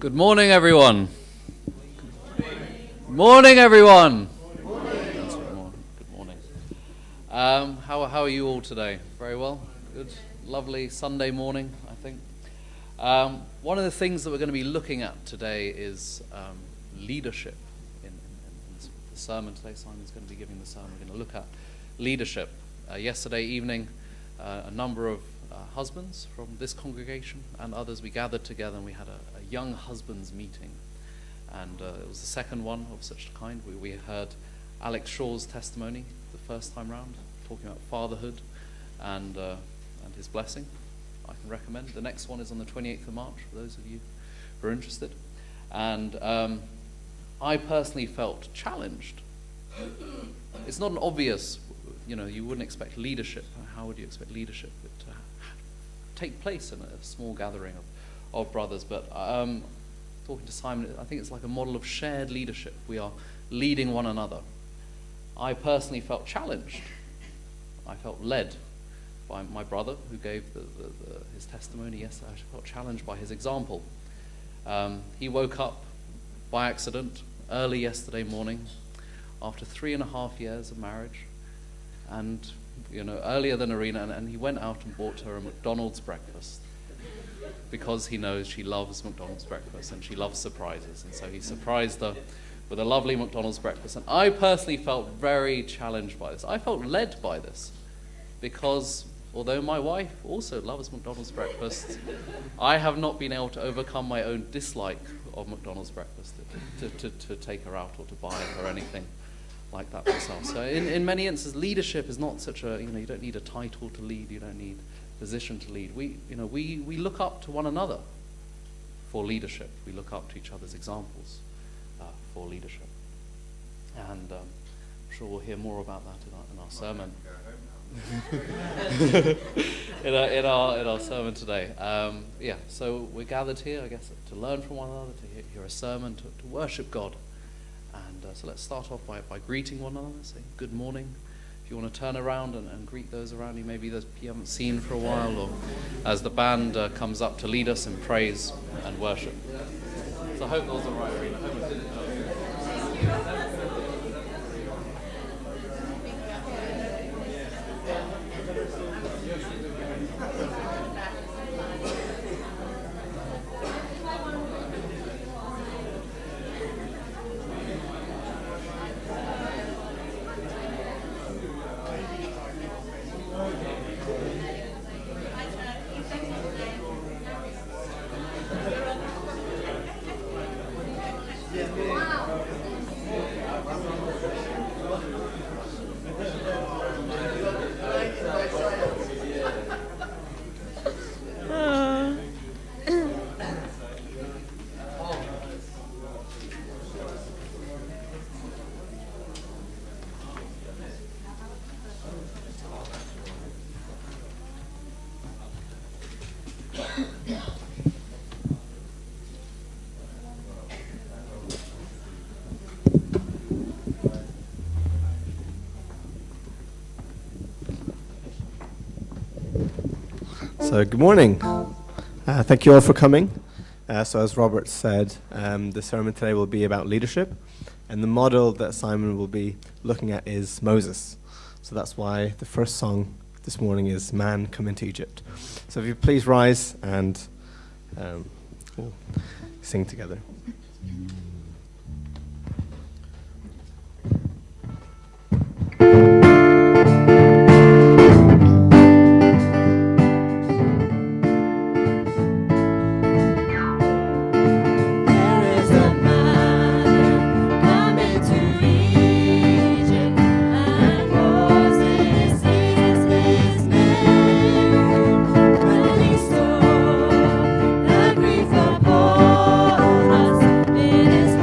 Good morning, everyone. Morning, everyone. Good morning. How are you all today? Very well? Good. Lovely Sunday morning, I think. One of the things that we're going to be looking at today is leadership. In the sermon today, Simon's going to be giving the sermon. We're going to look at leadership. Yesterday evening, a number of husbands from this congregation and others, we gathered together and we had a young husbands meeting. And it was the second one of such a kind. We heard Alex Shaw's testimony the first time round, talking about fatherhood and his blessing. I can recommend. The next one is on the 28th of March, for those of you who are interested. And I personally felt challenged. It's not an obvious, you wouldn't expect leadership. How would you expect leadership to take place in a small gathering of brothers? But talking to Simon, I think it's like a model of shared leadership. We are leading one another. I personally felt challenged. I felt led by my brother who gave his testimony yesterday. I felt challenged by his example. He woke up by accident early yesterday morning after 3.5 years of marriage, and earlier than Arena, and he went out and bought her a McDonald's breakfast because he knows she loves McDonald's breakfast and she loves surprises, and so he surprised her with a lovely McDonald's breakfast. And I personally felt very challenged by this. I felt led by this because although my wife also loves McDonald's breakfast, I have not been able to overcome my own dislike of McDonald's breakfast to take her out or to buy her anything like that myself. So in many instances, leadership is not such a, you don't need a title to lead, you don't need a position to lead. We look up to one another for leadership. We look up to each other's examples for leadership. And I'm sure we'll hear more about that in our sermon. in our sermon today. So we're gathered here, I guess, to learn from one another, to hear a sermon, to worship God. And so let's start off by greeting one another, saying good morning. If you want to turn around and greet those around you, maybe those you haven't seen for a while, or as the band comes up to lead us in praise and worship. So I hope those are right, Rena. So good morning. Thank you all for coming. So as Robert said, the sermon today will be about leadership, and the model that Simon will be looking at is Moses. So that's why the first song this morning is Man Come Into Egypt. So if you please rise and we'll sing together. It is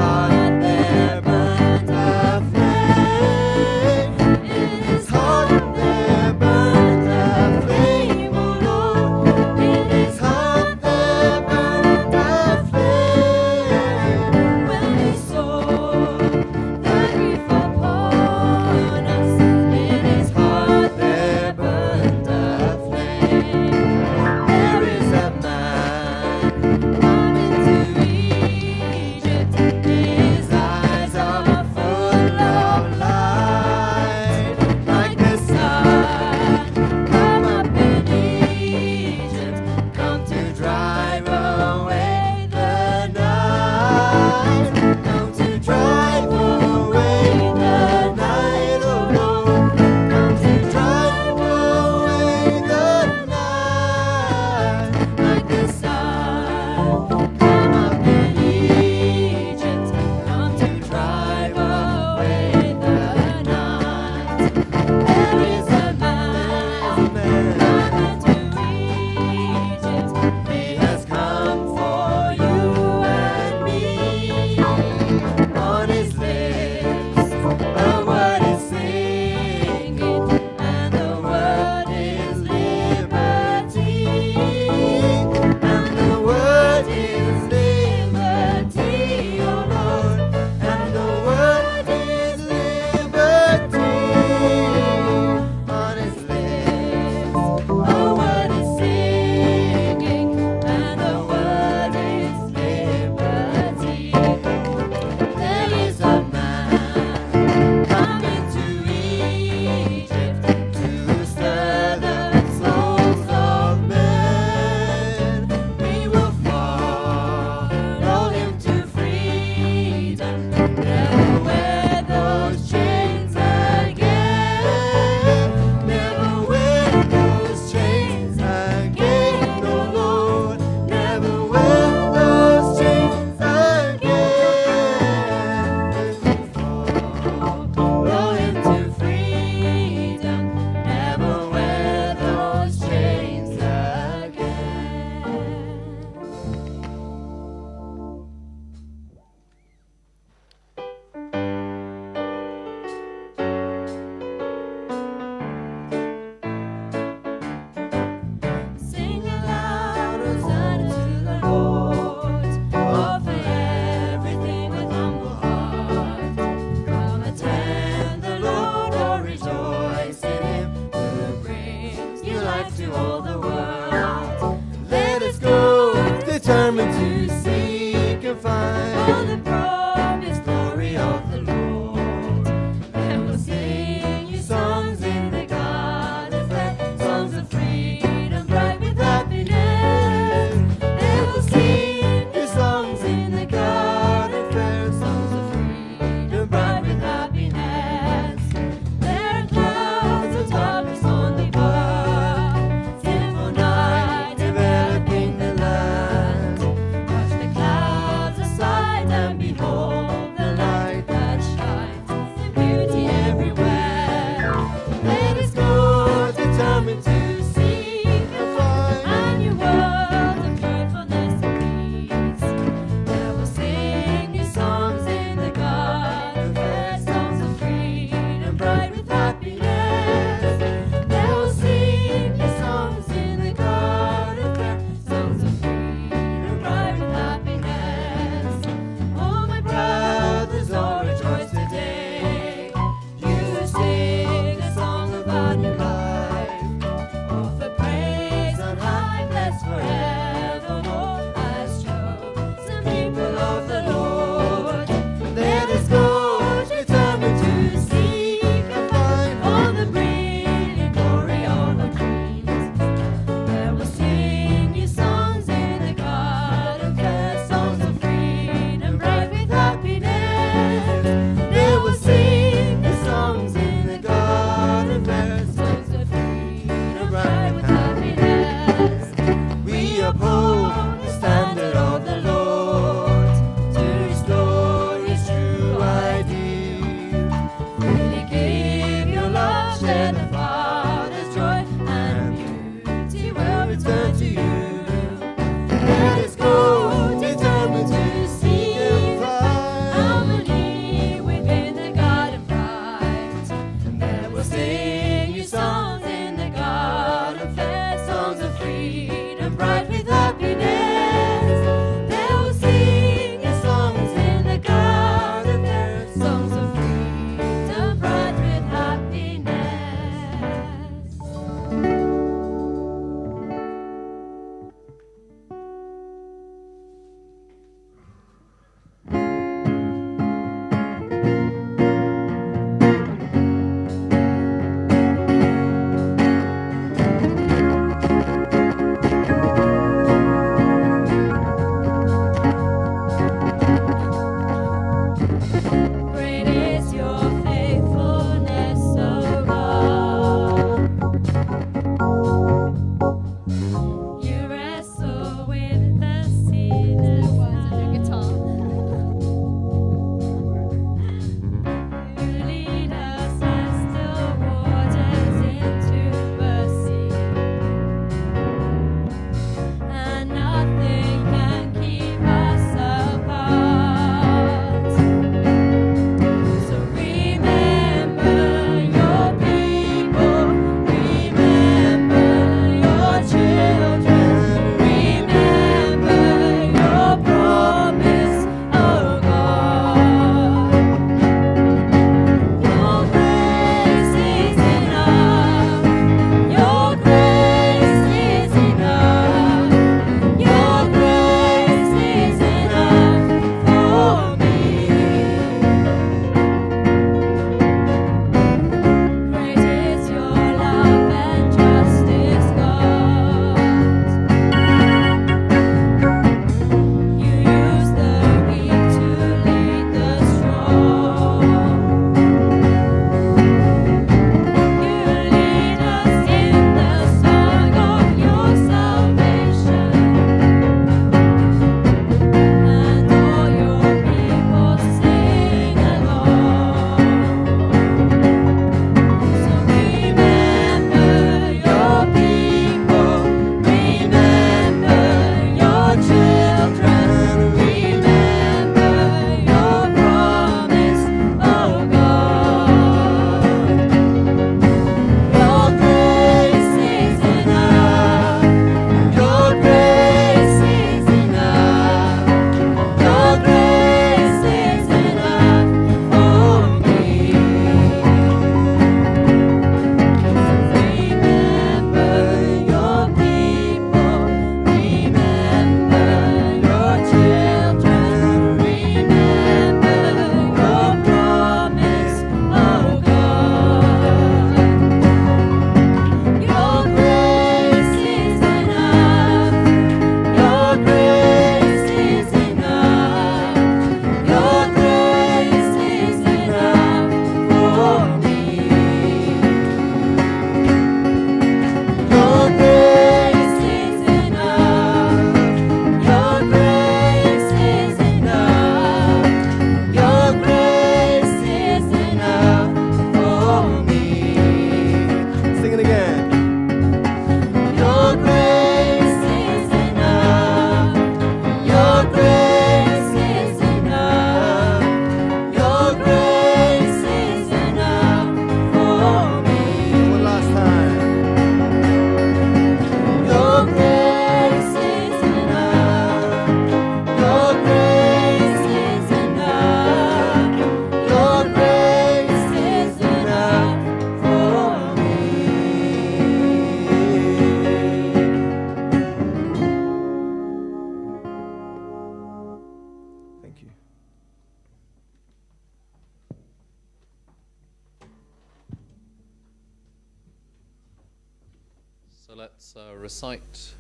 So let's recite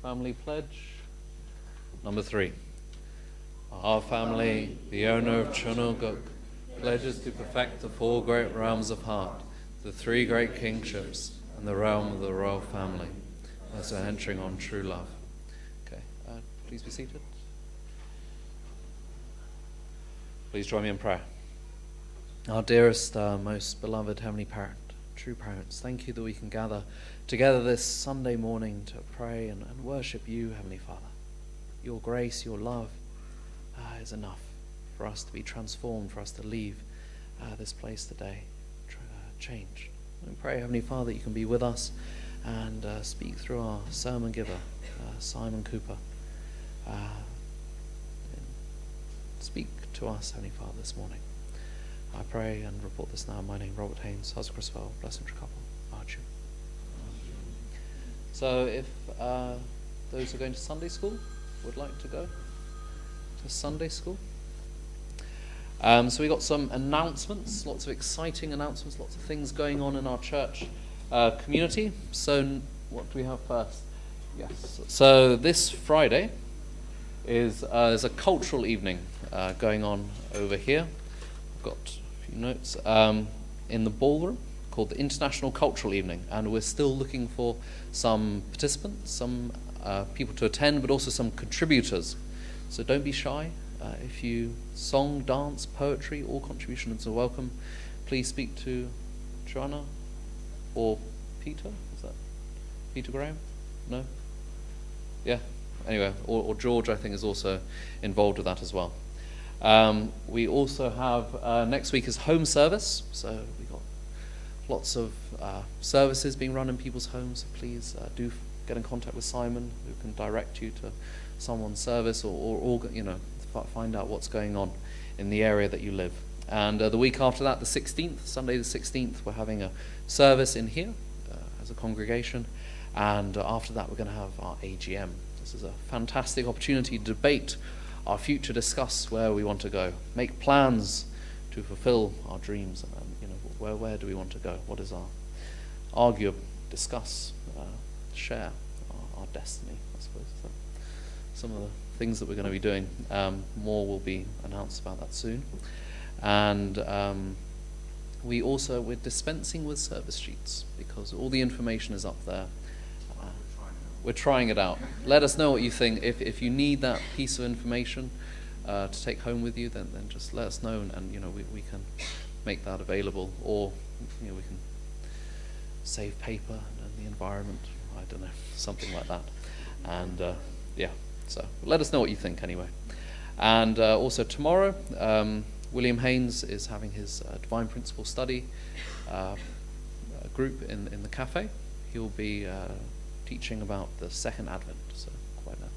family pledge number 3. Our family, the owner of Chunoguk, pledges to perfect the 4 great realms of heart, the 3 great kingships, and the realm of the royal family, as we're entering on true love. Okay, please be seated. Please join me in prayer. Our dearest, most beloved Heavenly Parent, true parents, thank you that we can gather together this Sunday morning to pray and worship you, Heavenly Father. Your grace, your love is enough for us to be transformed, for us to leave this place today changed. We pray, Heavenly Father, that you can be with us and speak through our sermon giver, Simon Cooper. Speak to us, Heavenly Father, this morning. I pray and report this now in my name, Robert Haynes, Hus Criswell, blessed couple, Archie. So if those who are going to Sunday school would like to go to Sunday school. So we got some announcements, lots of exciting announcements, lots of things going on in our church community. So what do we have first? Yes. So this Friday is there's a cultural evening going on over here. I've got a few notes in the ballroom called the International Cultural Evening, and we're still looking for some participants, some people to attend, but also some contributors. So don't be shy. If you song, dance, poetry, all contributions are welcome. Please speak to Joanna or Peter. Is that Peter Graham? No? Yeah. Anyway, or George, I think, is also involved with that as well. We also have next week is home service, so we've got lots of services being run in people's homes. So please do get in contact with Simon, who can direct you to someone's service, or find out what's going on in the area that you live. And the week after that, the 16th, Sunday the 16th, we're having a service in here as a congregation, and after that we're going to have our AGM. This is a fantastic opportunity to debate our future, discuss where we want to go, make plans to fulfill our dreams, and where do we want to go? What is our argue, discuss, share our destiny, I suppose. So some of the things that we're going to be doing. More will be announced about that soon. And we're dispensing with service sheets because all the information is up there. We're trying it out. Let us know what you think. If you need that piece of information to take home with you, then just let us know, and we can make that available, or we can save paper and the environment. I don't know, something like that. And so let us know what you think anyway. And also tomorrow, William Haynes is having his Divine Principle study group in the cafe. He'll be teaching about the Second Advent, so quite an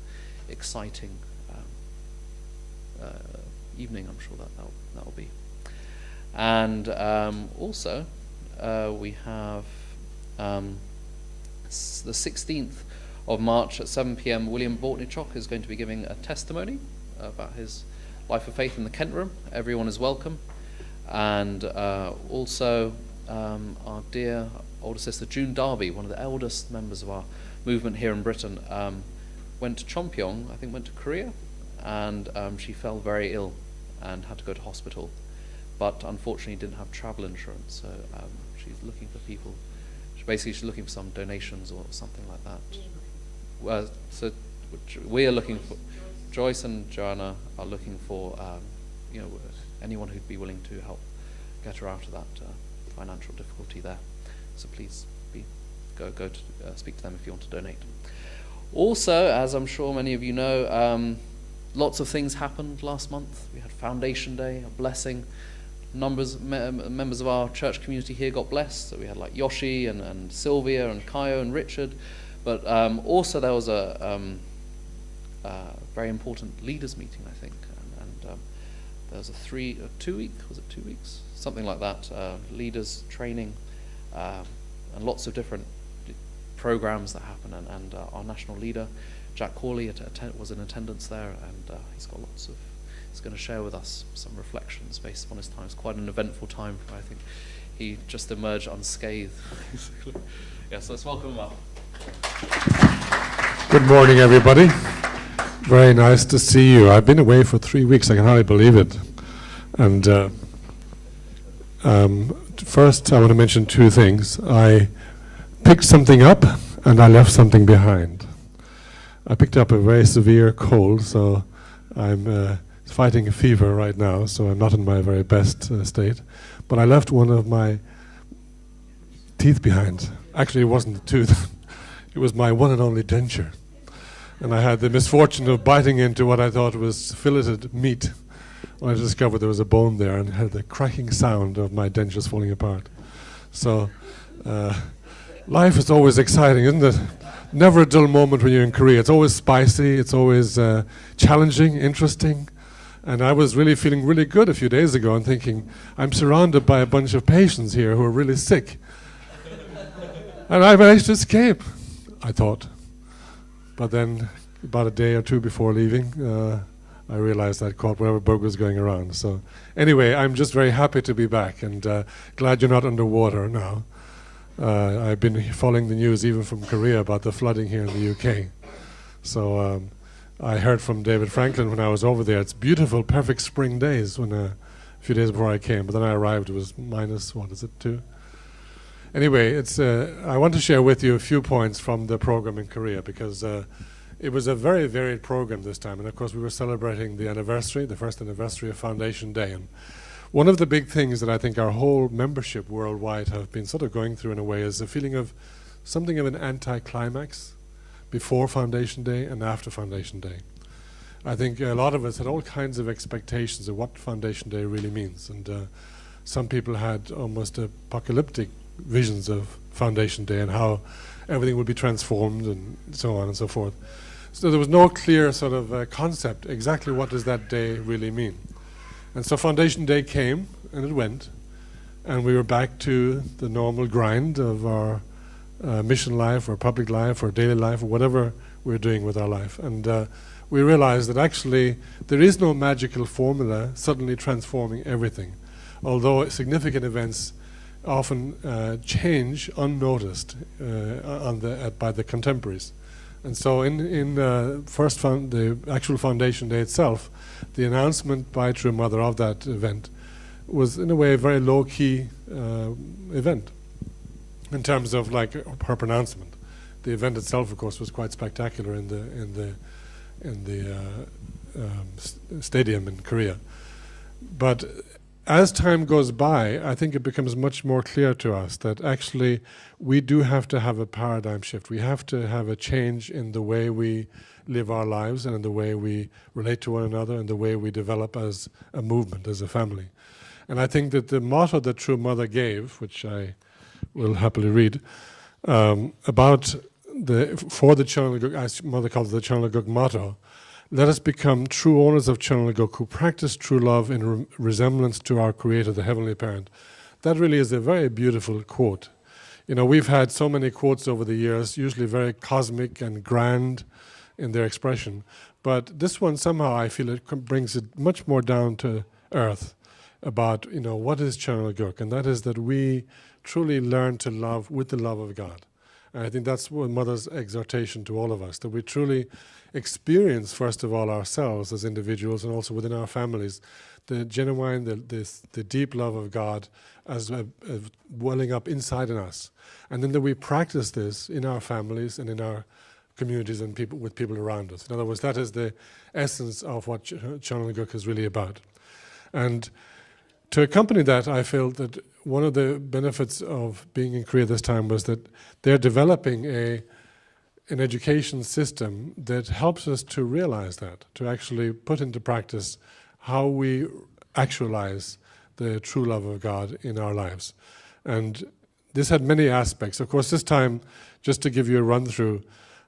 exciting evening, I'm sure that will be. And also we have the 16th of March at 7 p.m. William Bortnichok is going to be giving a testimony about his life of faith in the Kent Room. Everyone is welcome. And also our dear older sister June Darby, one of the eldest members of our movement here in Britain, went to Chomkyong, I think went to Korea, and she fell very ill and had to go to hospital, but unfortunately didn't have travel insurance, so she's looking for people. She's looking for some donations or something like that. So we are looking for, Joyce and Joanna are looking for anyone who'd be willing to help get her out of that financial difficulty there. So please go to speak to them if you want to donate. Also, as I'm sure many of you know, lots of things happened last month. We had Foundation Day, a blessing. Members of our church community here got blessed. So we had like Yoshi and Sylvia and Kaio and Richard. But also there was a very important leaders meeting, I think. And there was a 2 week, was it 2 weeks? Something like that, leaders training, and lots of different programs that happen. And our national leader, Jack Corley, was in attendance there, and he's going to share with us some reflections based upon his time. It's quite an eventful time. I think he just emerged unscathed. Yes, let's welcome him up. Good morning, everybody. Very nice to see you. I've been away for 3 weeks. I can hardly believe it. And first, I want to mention two things. I picked something up, and I left something behind. I picked up a very severe cold, so I'm fighting a fever right now, so I'm not in my very best state. But I left one of my teeth behind. Actually, it wasn't a tooth. It was my one and only denture. And I had the misfortune of biting into what I thought was filleted meat when I discovered there was a bone there, and had the cracking sound of my dentures falling apart. So life is always exciting, isn't it? Never a dull moment when you're in Korea. It's always spicy, it's always challenging, interesting. And I was really feeling really good a few days ago and thinking, I'm surrounded by a bunch of patients here who are really sick. And I managed to escape, I thought. But then, about a day or two before leaving, I realized I'd caught whatever bug was going around. So anyway, I'm just very happy to be back, and glad you're not underwater now. I've been following the news even from Korea about the flooding here in the UK. So I heard from David Franklin when I was over there. It's beautiful, perfect spring days when a few days before I came. But then I arrived, it was minus, what is it, 2? Anyway, I want to share with you a few points from the program in Korea, because it was a very varied program this time. And of course, we were celebrating the anniversary, the first anniversary of Foundation Day. And one of the big things that I think our whole membership worldwide have been sort of going through in a way is a feeling of something of an anti-climax before Foundation Day and after Foundation Day. I think a lot of us had all kinds of expectations of what Foundation Day really means. And some people had almost apocalyptic visions of Foundation Day and how everything would be transformed and so on and so forth. So there was no clear sort of concept, exactly what does that day really mean. And so Foundation Day came and it went, and we were back to the normal grind of our mission life or public life or daily life or whatever we're doing with our life. And we realized that actually there is no magical formula suddenly transforming everything, although significant events often change unnoticed by the contemporaries. And so in the actual Foundation Day itself, the announcement by True Mother of that event was in a way a very low-key event in terms of like her pronouncement. The event itself, of course, was quite spectacular in the stadium in Korea. But as time goes by, I think it becomes much more clear to us that actually we do have to have a paradigm shift. We have to have a change in the way we live our lives and in the way we relate to one another and the way we develop as a movement, as a family. And I think that the motto that True Mother gave, which I will happily read, for the Chonlaguk, as Mother calls it the Chonlaguk motto, let us become true owners of Chonlaguk who practice true love in resemblance to our Creator, the Heavenly Parent. That really is a very beautiful quote. You know, we've had so many quotes over the years, usually very cosmic and grand in their expression. But this one, somehow, I feel it brings it much more down to earth about, you know, what is Chonlaguk? And that is that we truly learn to love with the love of God. And I think that's one Mother's exhortation to all of us, that we truly experience, first of all, ourselves as individuals and also within our families, the genuine, the deep love of God as welling up inside in us. And then that we practice this in our families and in our communities and with people around us. In other words, that is the essence of what Chonlaguk is really about. And to accompany that, I feel that one of the benefits of being in Korea this time was that they're developing an education system that helps us to realize that, to actually put into practice how we actualize the true love of God in our lives. And this had many aspects. Of course, this time, just to give you a run-through,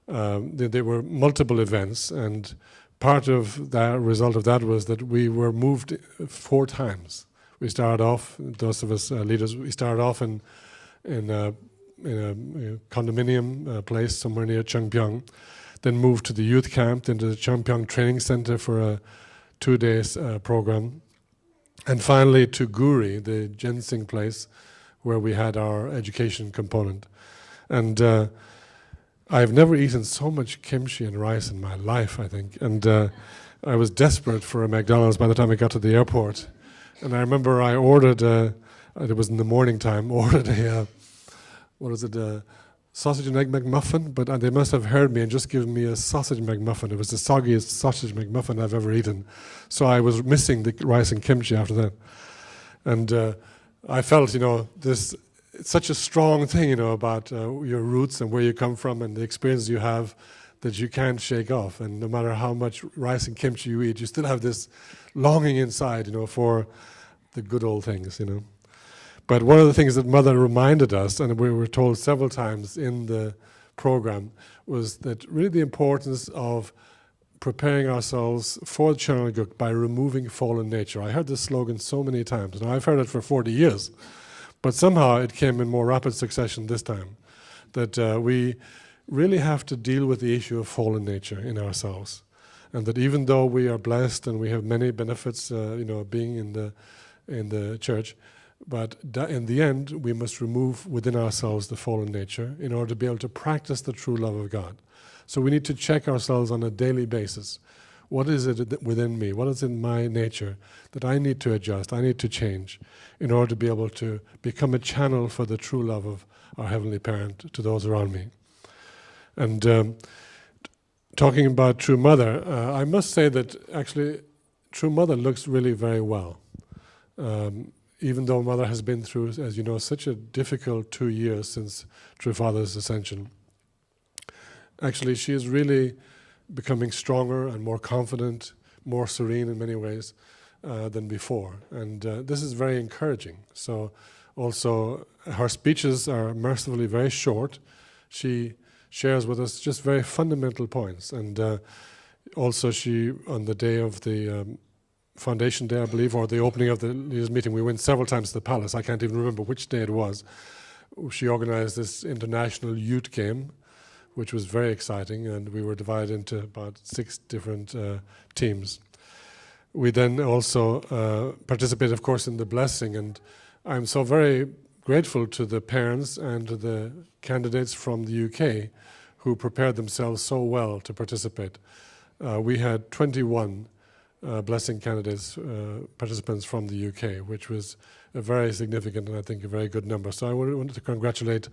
there were multiple events, and part of the result of that was that we were moved 4 times. We started off, those of us leaders, we started off in a condominium place somewhere near Cheongpyeong, then moved to the youth camp, then to the Cheongpyeong Training Center for a 2-day program, and finally to Guri, the ginseng place, where we had our education component. And I've never eaten so much kimchi and rice in my life, I think. And I was desperate for a McDonald's by the time I got to the airport. And I remember I ordered, it was in the morning time, ordered a, sausage and egg McMuffin, but they must have heard me and just given me a sausage McMuffin. It was the soggiest sausage McMuffin I've ever eaten. So I was missing the rice and kimchi after that. And I felt, this, it's such a strong thing, about your roots and where you come from and the experiences you have that you can't shake off. And no matter how much rice and kimchi you eat, you still have this longing inside, for the good old things, But one of the things that Mother reminded us, and we were told several times in the program, was that really the importance of preparing ourselves for the Channel Guk by removing fallen nature. I heard this slogan so many times, and I've heard it for 40 years. But somehow it came in more rapid succession this time, that we really have to deal with the issue of fallen nature in ourselves. And that even though we are blessed and we have many benefits, being in the church, but in the end, we must remove within ourselves the fallen nature in order to be able to practice the true love of God. So we need to check ourselves on a daily basis. What is it within me? What is in my nature that I need to adjust, I need to change in order to be able to become a channel for the true love of our Heavenly Parent to those around me? And talking about True Mother, I must say that actually True Mother looks really very well. Even though Mother has been through, as you know, such a difficult 2 years since True Father's ascension. Actually, she is really becoming stronger and more confident, more serene in many ways than before. And this is very encouraging. So also, her speeches are mercifully very short. She shares with us just very fundamental points. And also she, on the day of the Foundation Day, I believe, or the opening of the leaders' meeting, we went several times to the palace. I can't even remember which day it was. She organized this international youth game, which was very exciting, and we were divided into about 6 different teams. We then also participated, of course, in the blessing, and I'm so very grateful to the parents and to the candidates from the UK who prepared themselves so well to participate. We had 21 blessing candidates, participants from the UK, which was a very significant and I think a very good number. So I wanted to congratulate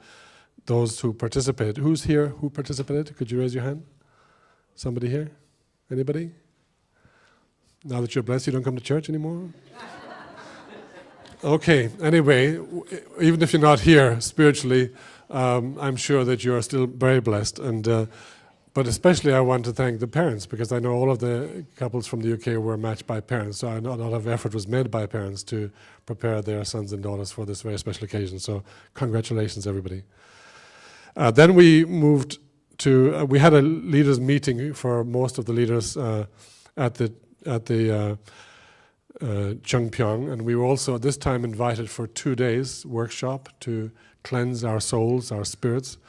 those who participated. Who's here who participated? Could you raise your hand? Somebody here? Anybody? Now that you're blessed, you don't come to church anymore? Okay, anyway, even if you're not here spiritually, I'm sure that you are still very blessed. And but especially I want to thank the parents, because I know all of the couples from the UK were matched by parents, so a lot of effort was made by parents to prepare their sons and daughters for this very special occasion. So congratulations, everybody. Then we moved to, we had a leaders meeting for most of the leaders at the Chungpyeong, and we were also at this time invited for 2 days workshop to cleanse our souls, our spirits.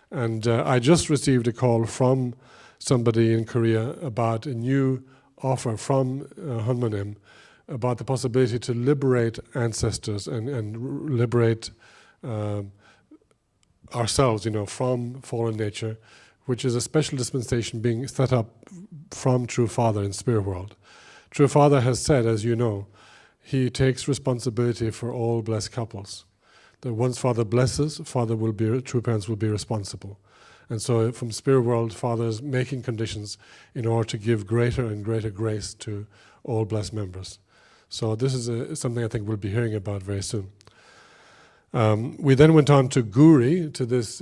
And I just received a call from somebody in Korea about a new offer from Hunmanim about the possibility to liberate ancestors and liberate ourselves, from fallen nature, which is a special dispensation being set up from True Father in Spirit World. True Father has said, as you know, he takes responsibility for all blessed couples. That once Father blesses, true parents will be responsible. And so from Spirit World, Father is making conditions in order to give greater and greater grace to all blessed members. So this is something I think we'll be hearing about very soon. We then went on to Guri, to this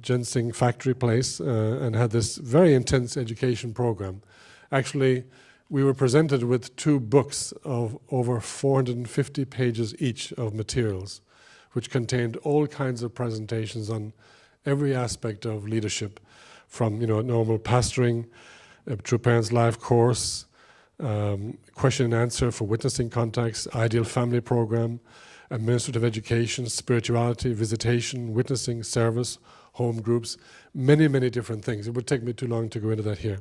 ginseng factory place, and had this very intense education program. Actually, we were presented with 2 books of over 450 pages each of materials, which contained all kinds of presentations on every aspect of leadership, from normal pastoring, True Parents Life course, question and answer for witnessing contacts, ideal family program, administrative education, spirituality, visitation, witnessing, service, home groups, many, many different things. It would take me too long to go into that here.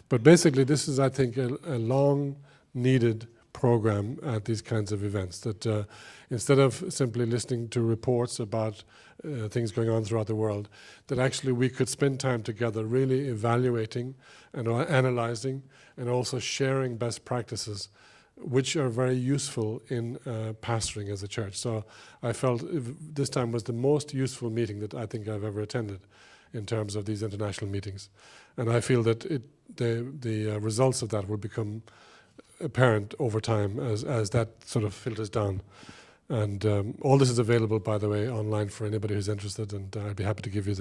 But basically, this is, I think, a long-needed program at these kinds of events. That instead of simply listening to reports about things going on throughout the world, that actually we could spend time together really evaluating and analyzing and also sharing best practices, which are very useful in pastoring as a church. So I felt this time was the most useful meeting that I think I've ever attended in terms of these international meetings. And I feel that the results of that will become apparent over time as that sort of filters down. And all this is available, by the way, online for anybody who's interested, and I'd be happy to give you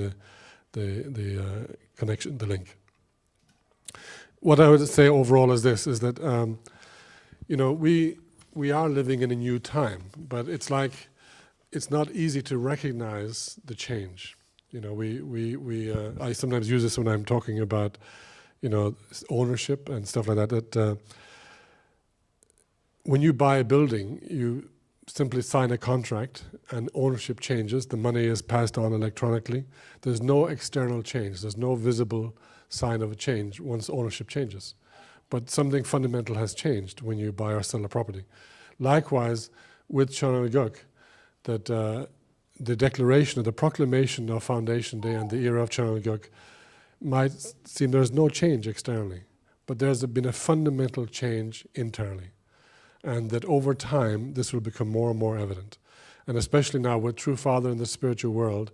the connection, the link. What I would say overall is this, is that we are living in a new time, but it's like it's not easy to recognize the change. I sometimes use this when I'm talking about ownership and stuff like that. That when you buy a building, you simply sign a contract and ownership changes. The money is passed on electronically. There's no external change. There's no visible sign of a change once ownership changes. But something fundamental has changed when you buy or sell a property. Likewise, with Chananaguk, that the declaration or the proclamation of Foundation Day and the era of Chananaguk might seem there's no change externally, but there's been a fundamental change internally. And that over time, this will become more and more evident. And especially now with True Father in the spiritual world,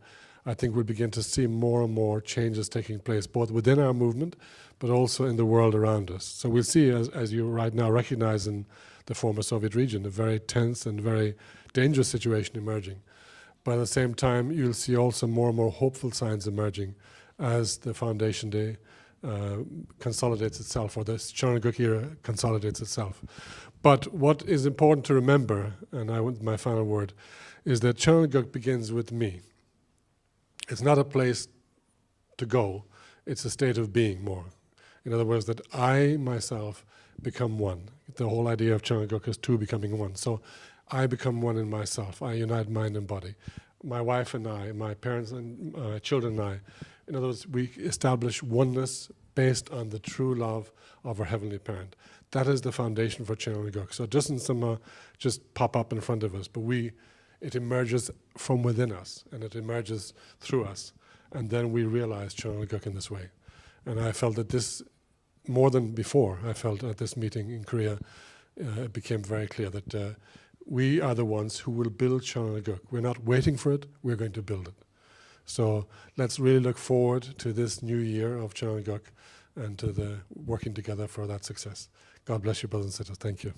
I think we'll begin to see more and more changes taking place, both within our movement, but also in the world around us. So we'll see, as you right now recognize in the former Soviet region, a very tense and very dangerous situation emerging. But at the same time, you'll see also more and more hopeful signs emerging as the Foundation Day consolidates itself, or the Chananaguk era consolidates itself. But what is important to remember, and I want my final word, is that Chananaguk begins with me. It's not a place to go, it's a state of being more. In other words, that I myself become one. The whole idea of Chananaguk is two becoming one. So I become one in myself. I unite mind and body. My wife and I, my parents and my children and I, in other words, we establish oneness based on the true love of our Heavenly Parent. That is the foundation for Chananaguk. So it doesn't somehow just pop up in front of us, but it emerges from within us, and it emerges through us. And then we realize Chananaguk in this way. And I felt that this, more than before, I felt at this meeting in Korea, it became very clear that we are the ones who will build Chananaguk. We're not waiting for it, we're going to build it. So let's really look forward to this new year of Chananaguk and to the working together for that success. God bless you, brothers and sisters. Thank you.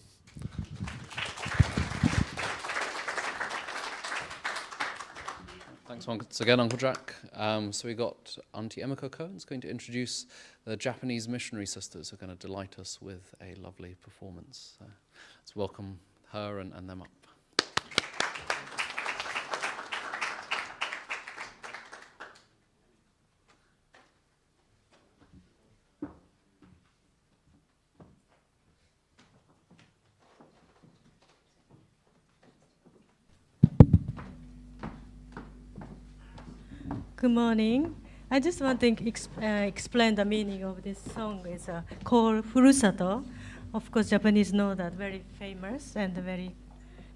Thanks once again, Uncle Jack. So we got Auntie Emiko Cohen is going to introduce the Japanese missionary sisters who are going to delight us with a lovely performance. So let's welcome her and them up. Good morning. I just want to explain the meaning of this song. It's called Furusato. Of course, Japanese know that, very famous and very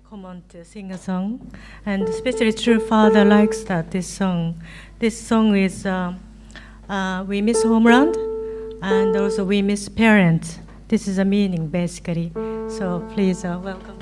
common to sing a song. And especially True Father likes this song. This song is We Miss Homeland, and also We Miss Parents. This is the meaning, basically. So please welcome.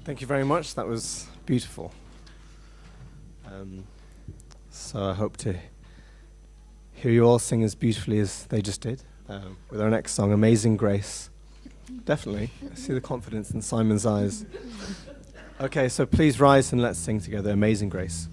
Thank you very much. That was beautiful. So I hope to hear you all sing as beautifully as they just did with our next song, Amazing Grace. Definitely. I see the confidence in Simon's eyes. Okay, so please rise and let's sing together, Amazing Grace.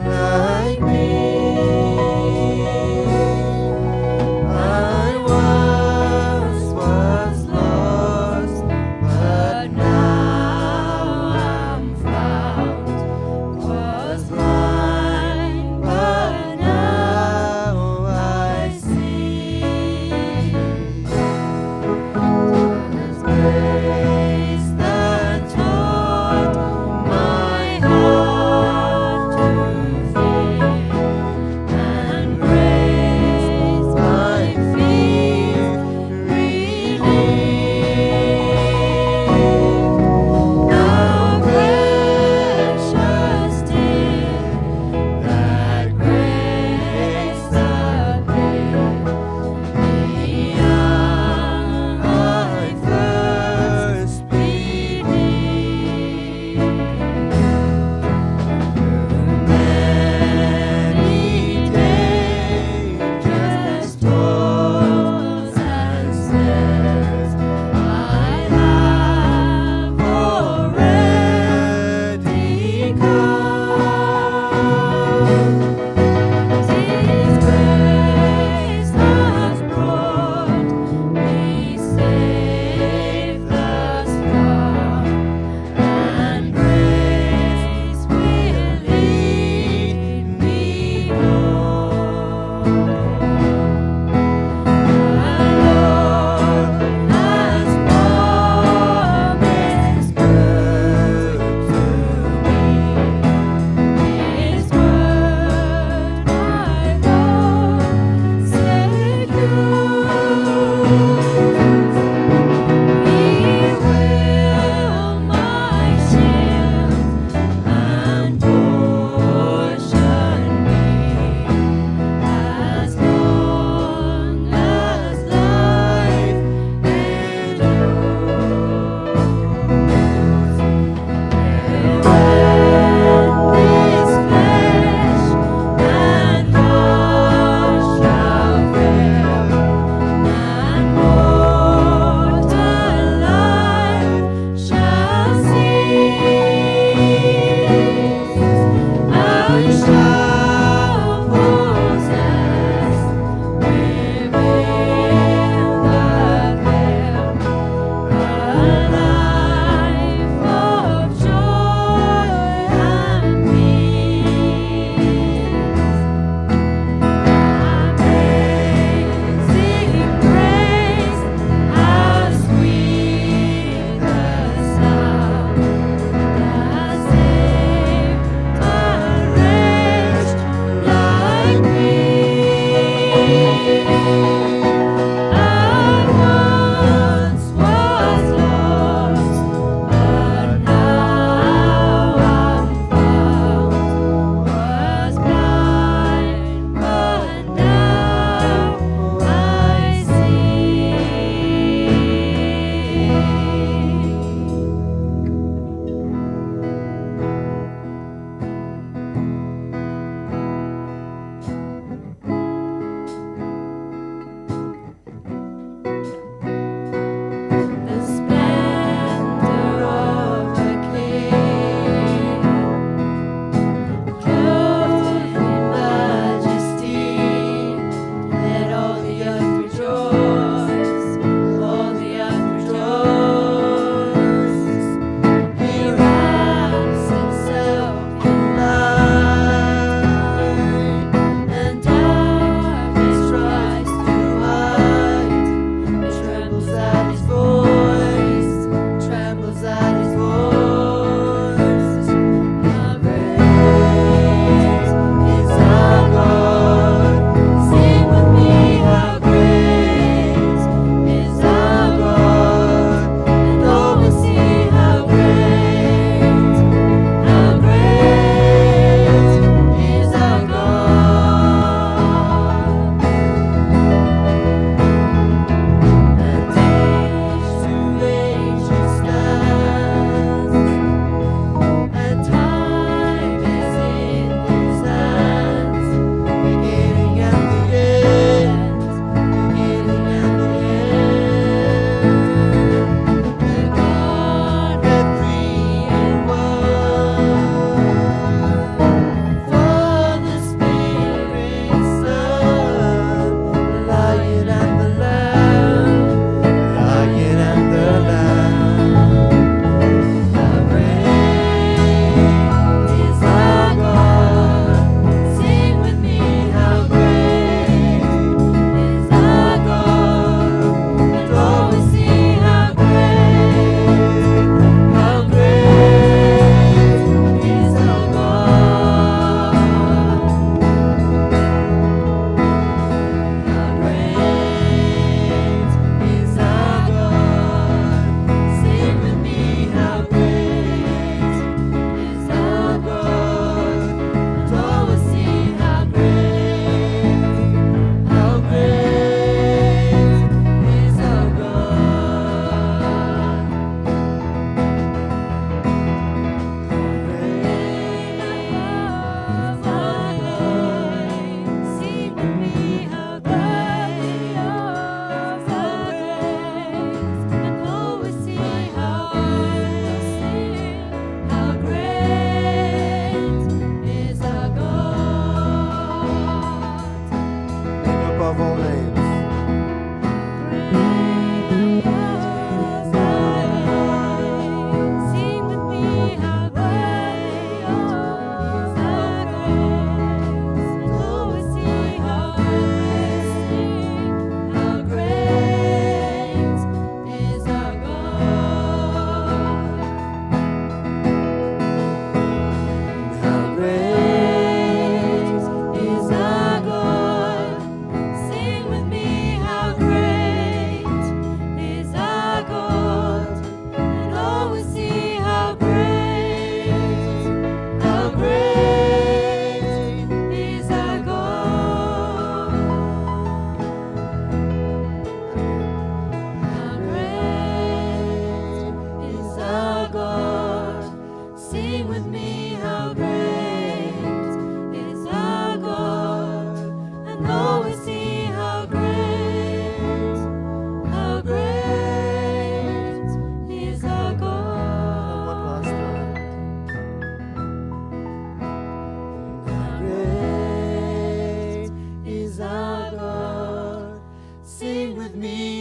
Like me.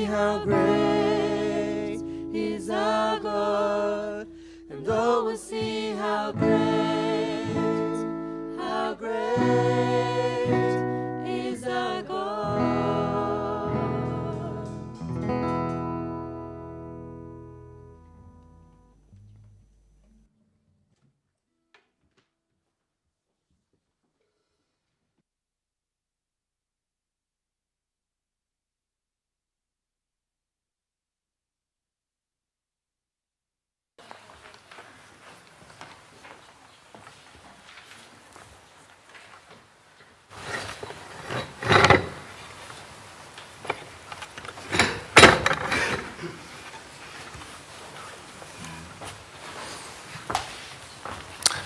how great is our God, and all will see how great is our God.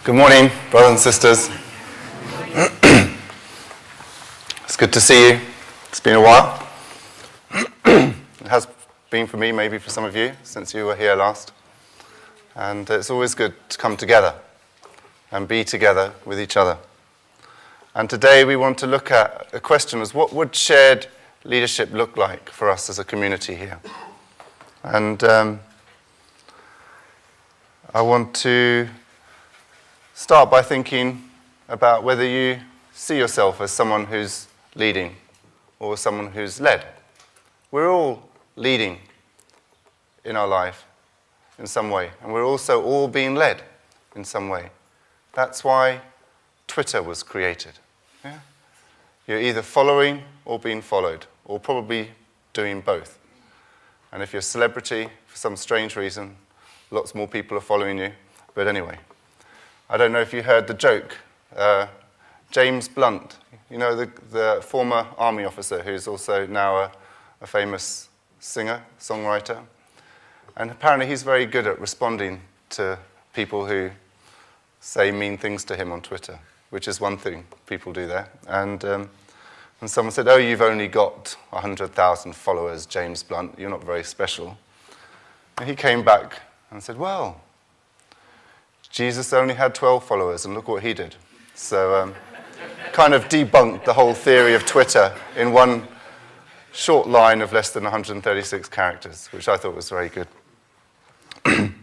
Good morning, brothers and sisters. It's good to see you. It's been a while. It has been for me, maybe for some of you, since you were here last. And it's always good to come together and be together with each other. And today we want to look at a question as what would shared leadership look like for us as a community here? And I want to start by thinking about whether you see yourself as someone who's leading or someone who's led. We're all leading in our life in some way, and we're also all being led in some way. That's why Twitter was created. Yeah? You're either following or being followed, or probably doing both. And if you're a celebrity, for some strange reason, lots more people are following you. But anyway, I don't know if you heard the joke. James Blunt, you know, the former army officer who's also now a famous singer, songwriter. And apparently he's very good at responding to people who say mean things to him on Twitter, which is one thing people do there. And someone said, oh, you've only got 100,000 followers, James Blunt. You're not very special. And he came back and said, well, Jesus only had 12 followers, and look what he did. So kind of debunked the whole theory of Twitter in one short line of less than 136 characters, which I thought was very good. And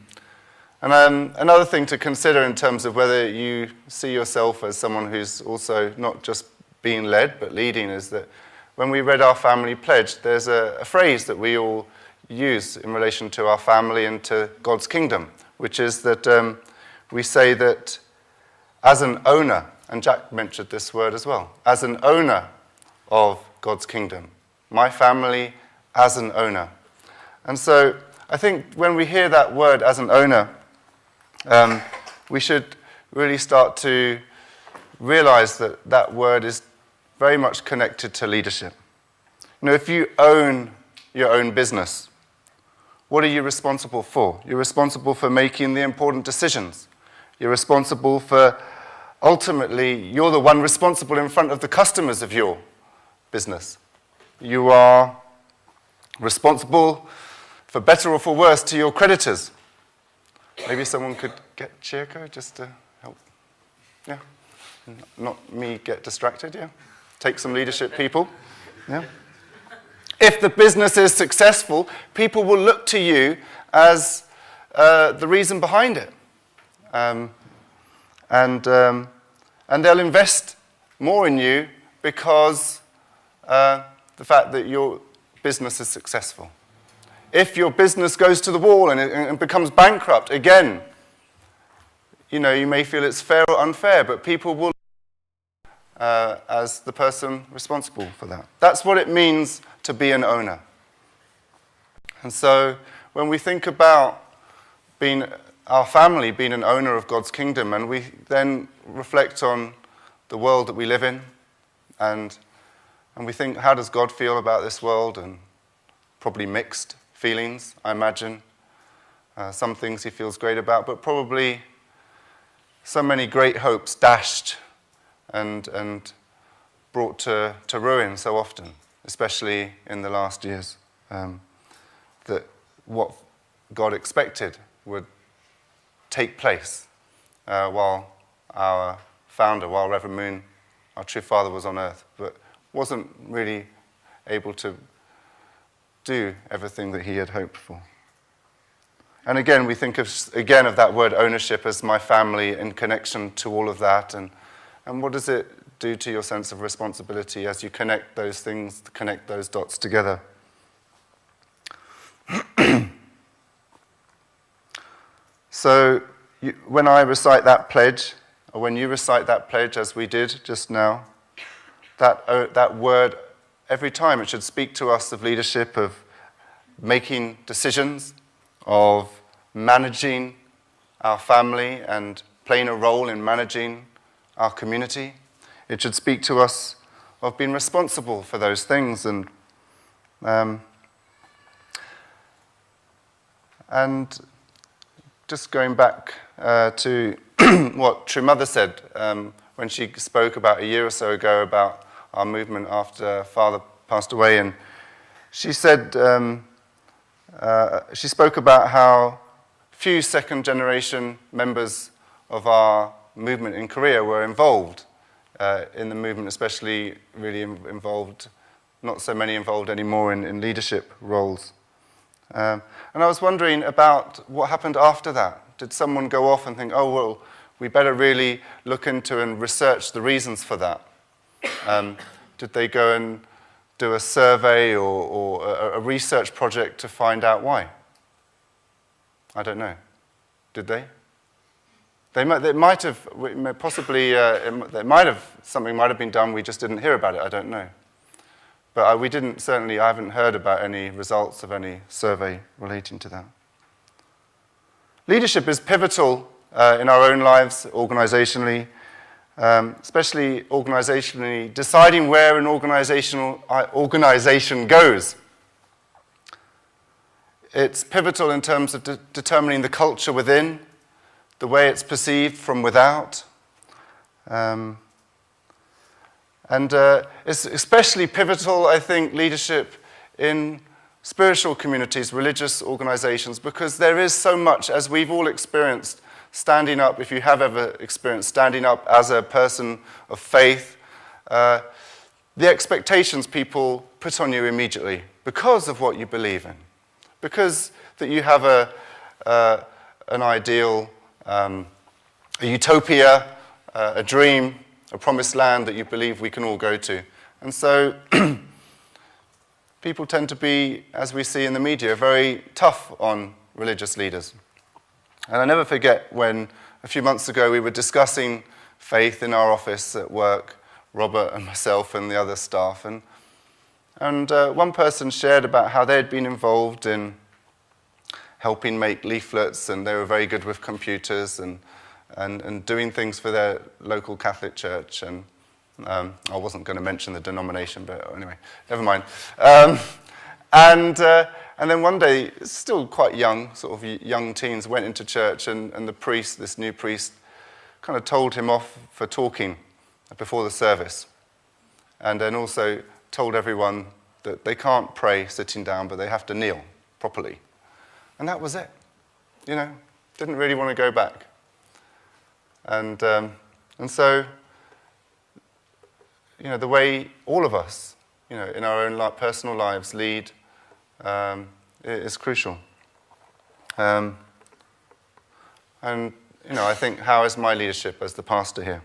another thing to consider in terms of whether you see yourself as someone who's also not just being led, but leading, is that when we read our family pledge, there's a phrase that we all use in relation to our family and to God's kingdom, which is that we say that as an owner, and Jack mentioned this word as well, as an owner of God's kingdom, my family as an owner. And so I think when we hear that word as an owner, we should really start to realize that that word is very much connected to leadership. You know, if you own your own business, what are you responsible for? You're responsible for making the important decisions. You're responsible for, ultimately, you're the one responsible in front of the customers of your business. You are responsible, for better or for worse, to your creditors. Maybe someone could get Chieko just to help. Yeah. Not me get distracted, yeah. Take some leadership, people. Yeah. If the business is successful, people will look to you as the reason behind it. And they'll invest more in you because the fact that your business is successful. If your business goes to the wall and becomes bankrupt, again, you know, you may feel it's fair or unfair, but people will as the person responsible for that. That's what it means to be an owner. And so when we think about being our family being an owner of God's kingdom, and we then reflect on the world that we live in, and we think, how does God feel about this world? And probably mixed feelings, I imagine. Some things he feels great about, but probably so many great hopes dashed and brought to ruin so often, especially in the last years, that what God expected would take place while our founder, while Reverend Moon, our true father, was on earth, but wasn't really able to do everything that he had hoped for. And again, we think of that word ownership as my family in connection to all of that. And what does it do to your sense of responsibility as you connect those things, connect those dots together? So when I recite that pledge, or when you recite that pledge as we did just now, that word, every time it should speak to us of leadership, of making decisions, of managing our family and playing a role in managing our community. It should speak to us of being responsible for those things. And just going back to what True Mother said when she spoke about a year or so ago about our movement after Father passed away, and she said, she spoke about how few second-generation members of our movement in Korea were involved in the movement, especially really involved, not so many involved anymore in leadership roles. And I was wondering about what happened after that. Did someone go off and think, oh, well, we better really look into and research the reasons for that? Did they go and do a survey or a research project to find out why? I don't know. Did they? Something might have been done, we just didn't hear about it, I don't know. But I haven't heard about any results of any survey relating to that. Leadership is pivotal in our own lives, organizationally, especially organizationally, deciding where an organization goes. It's pivotal in terms of determining the culture within, the way it's perceived from without. And it's especially pivotal, I think, leadership in spiritual communities, religious organizations, because there is so much, as we've all experienced, standing up, if you have ever experienced standing up as a person of faith, the expectations people put on you immediately because of what you believe in, because that you have an ideal, a utopia, a dream, a promised land that you believe we can all go to. And so people tend to be, as we see in the media, very tough on religious leaders. And I never forget when, a few months ago, we were discussing faith in our office at work, Robert and myself and the other staff. And one person shared about how they had been involved in helping make leaflets, and they were very good with computers and doing things for their local Catholic church. And I wasn't going to mention the denomination, but anyway, never mind. And then one day, still quite young, sort of young teens, went into church, and the priest, this new priest, kind of told him off for talking before the service. And then also told everyone that they can't pray sitting down, but they have to kneel properly. And that was it. You know, didn't really want to go back. And so, you know, the way all of us, you know, in our own personal lives lead is crucial. And, you know, I think, how is my leadership as the pastor here?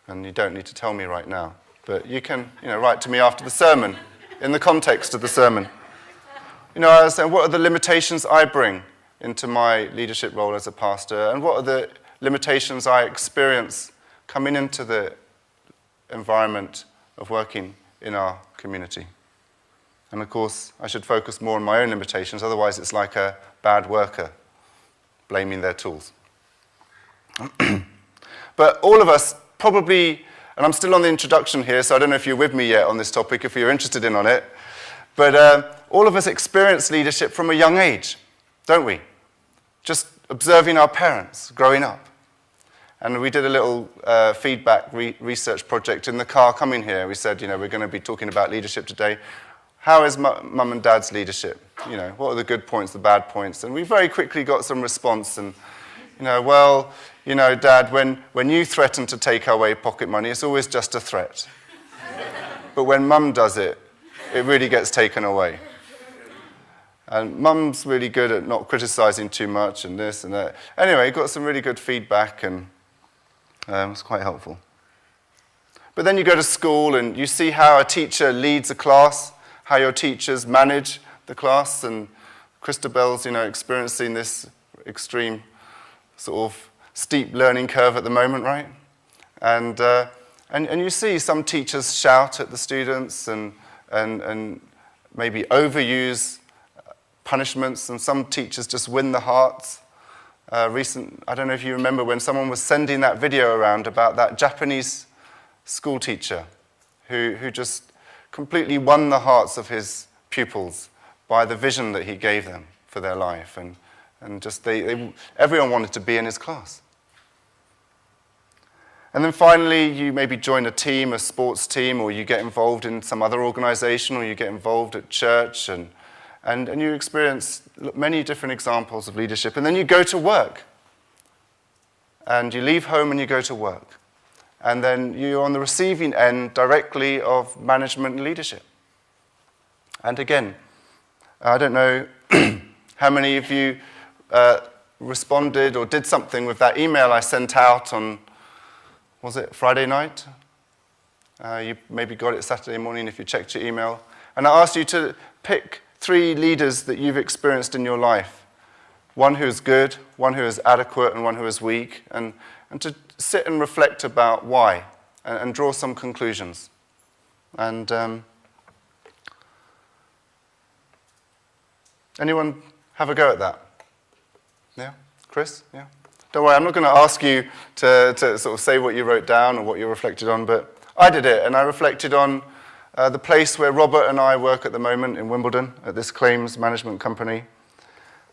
And you don't need to tell me right now, but you can, you know, write to me after the sermon, in the context of the sermon. You know, I was saying, what are the limitations I bring into my leadership role as a pastor, and what are the limitations I experience coming into the environment of working in our community? And of course, I should focus more on my own limitations, otherwise it's like a bad worker blaming their tools. But all of us probably, and I'm still on the introduction here, so I don't know if you're with me yet on this topic, if you're interested in on it, but all of us experience leadership from a young age, don't we? Just observing our parents growing up. And we did a little feedback research project in the car coming here. We said, you know, we're going to be talking about leadership today. How is mum and dad's leadership? You know, what are the good points, the bad points? And we very quickly got some response. And, you know, well, you know, Dad, when you threaten to take away pocket money, it's always just a threat. But when Mum does it, it really gets taken away. And Mum's really good at not criticizing too much and this and that. Anyway, got some really good feedback, and it was quite helpful. But then you go to school and you see how a teacher leads a class, how your teachers manage the class, and Christabel's, experiencing this extreme sort of steep learning curve at the moment, right? And you see some teachers shout at the students and maybe overuse punishments, and some teachers just win the hearts. I don't know if you remember when someone was sending that video around about that Japanese school teacher who just completely won the hearts of his pupils by the vision that he gave them for their life, and just everyone wanted to be in his class. And then finally, you maybe join a team, a sports team, or you get involved in some other organization, or you get involved at church, and you experience many different examples of leadership. And then you go to work, and you leave home and you go to work. And then you're on the receiving end directly of management and leadership. And again, I don't know how many of you responded or did something with that email I sent out on, was it Friday night? You maybe got it Saturday morning if you checked your email. And I asked you to pick 3 leaders that you've experienced in your life. One who is good, one who is adequate, and one who is weak. And to sit and reflect about why and draw some conclusions. And anyone have a go at that? Yeah? Chris? Yeah? Don't worry, I'm not going to ask you to sort of say what you wrote down or what you reflected on, but I did it, and I reflected on the place where Robert and I work at the moment in Wimbledon, at this claims management company.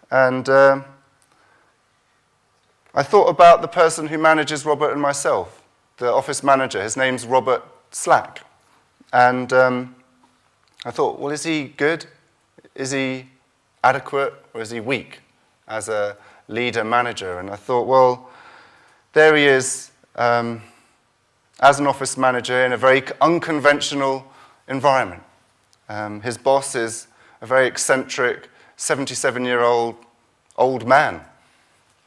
And I thought about the person who manages Robert and myself, the office manager. His name's Robert Slack. And I thought, well, is he good? Is he adequate? Or is he weak as a leader manager? And I thought, well, there he is as an office manager in a very unconventional environment. His boss is a very eccentric 77-year-old old man.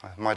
I might